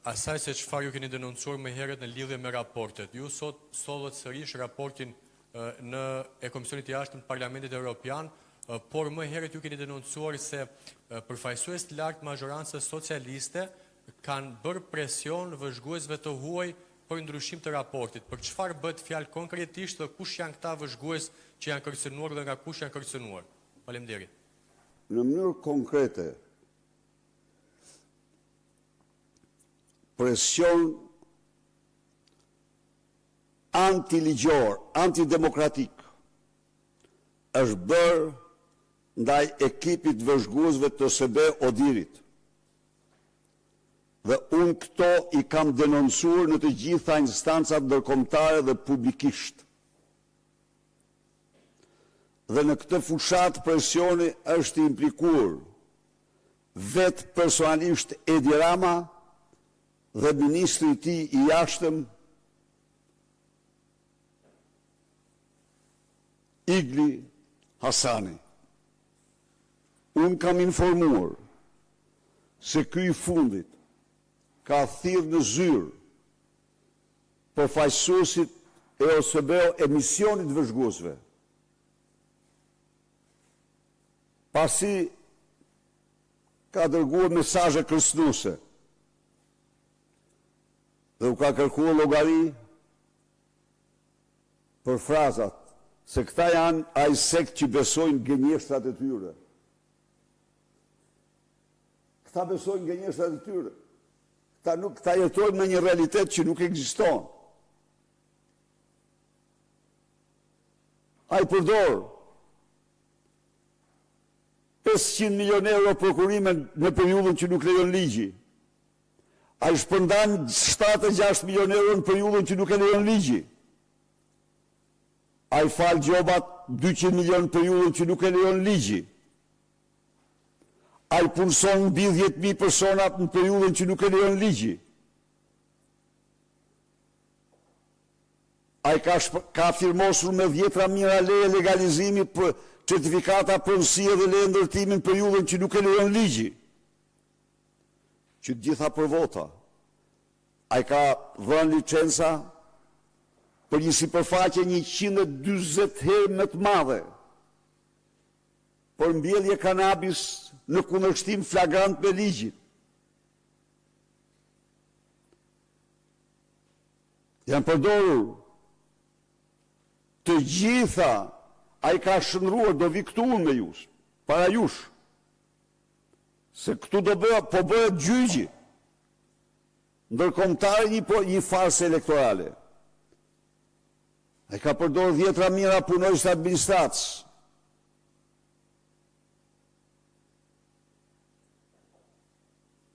asaj se çfarë ju keni denoncuar më herët në lidhje me raportet. Ju sot sollët sërish raportin e Komisionit të Jashtëm të Parlamentit Evropian, por më herët ju keni denoncuar se përfaqësues të lartë mazhorancës socialiste kanë bërë presion vëzhguesve të huaj për ndryshim të raportit. Për çfarë bëhet fjalë konkretisht dhe kush janë këta vëzhgues që janë kërcënuar dhe nga kush janë kërcënuar? Faleminderit. Në mënyrë konkrete, presion antiligjor, antidemokratik është bërë ndaj ekipit vëzhguesve të SB Odirit. Dhe unë këto i kam denoncuar në të gjitha instancat ndërkombëtare dhe publikisht. Dhe në këtë fushat presioni është implikuar vetë personalisht Edi Rama dhe ministri i tij i jashtëm Igli Hasani. Unë kam informuar se ky i fundit ka thirrë në zyrë përfaqësuesit e OSB-s emisionit vëzhguesve. Pasi ka dërguar mesazhe kërcënuese dhe u ka kërkuar llogari për frazat se këta janë ai sekt që besojnë gënjeshtrat e tyre. Këta besojnë gënjeshtrat e tyre. Këta jetojnë në një realitet që nuk ekziston. Ai përdor 500 milion euro prokurime në periudhën që nuk lejon ligji. Ai shpërndan 7-6 milion euro në periudhën që nuk e lejon ligji. Ai fal gjobat 200 milion në periudhën që nuk e lejon ligji. Ai punson mbi 10.000 persona në periudhën që nuk e lejon ligji. Ai ka firmosur me 10.000 leje legalizimi për certifikata pronësie dhe leje ndërtimi në periudhën që nuk e lejon ligji. Që të gjitha për vota. Ai ka dhënë licenca për një sipërfaqe 140 herë më të madhe për mbjellje kanabis në kundërshtim flagrant me ligjin. Janë përdorur të gjitha, ai ka shëndruar, do vi këtu unë me jush, para jush, se këtu po bëhet gjyqi, ndërkombëtar një farsë elektorale. Ai ka përdorur 10.000 punojës të administratës.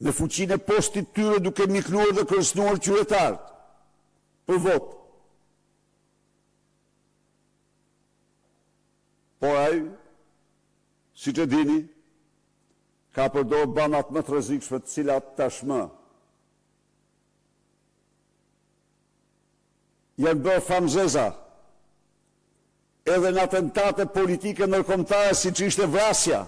Me fuqinë e postit tyre duke miknuar dhe kërcënuar qytetarët për votë. Por ai, siç e dini, ka përdorur bandat më të rrezikshme, të cilat tashmë janë bërë famzeza edhe në atentate politike ndërkombëtare, siç ishte vrasja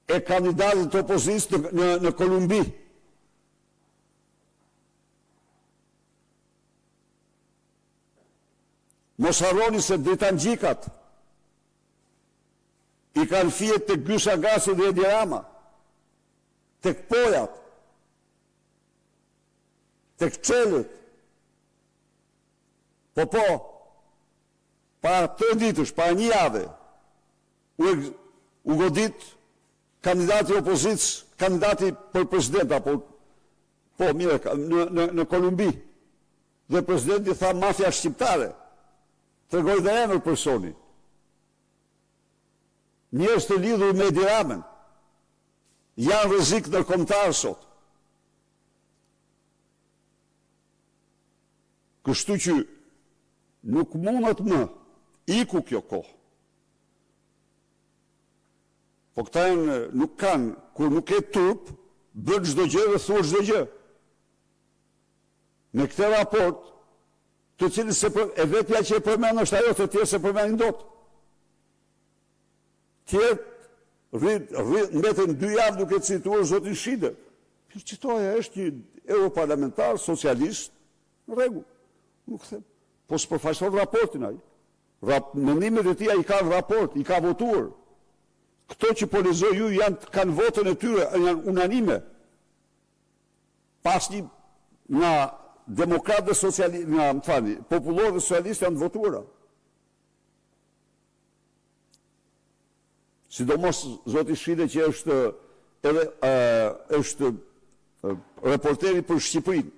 e kandidatit të opozitës në Kolumbi. Mos harroni se dritanxhikat i kanë fjet të Gysha Gasu dhe Edi Rama, tek pojat, tek çelët. Po, para 3 ditësh, para një jave, u godit kandidati opozitës, kandidati për president, në Kolumbi. Dhe presidenti tha mafia shqiptare, tregoj dhe emër personi. Njerëz të lidhur me Edi Ramën janë rrezik ndërkombëtar sot. Kështu që nuk mundet më iku kjo kohë. Po këta nuk kanë, kur nuk e turp, bën çdo gjë dhe thuaj çdo gjë. Në këtë raport, të cilin e vetja që e përmend është ajo, të tjerë se përmendin dot. Tjerë mbeten 2 javë duke cituar zotin Shide. Qitoja është një europarlamentar, socialist, në rregull. Nuk them. Po s'përfaqëson raportin ai. Mendimet e tij i ka në raport, i ka votuar. Këto që po lexoj ju kanë votën e tyre, janë unanime. Pas një nga demokratë dhe socialistë, nga popullorë dhe socialistë janë votuara. Sidomos zoti Shile që është edhe është reporteri për Shqipërinë.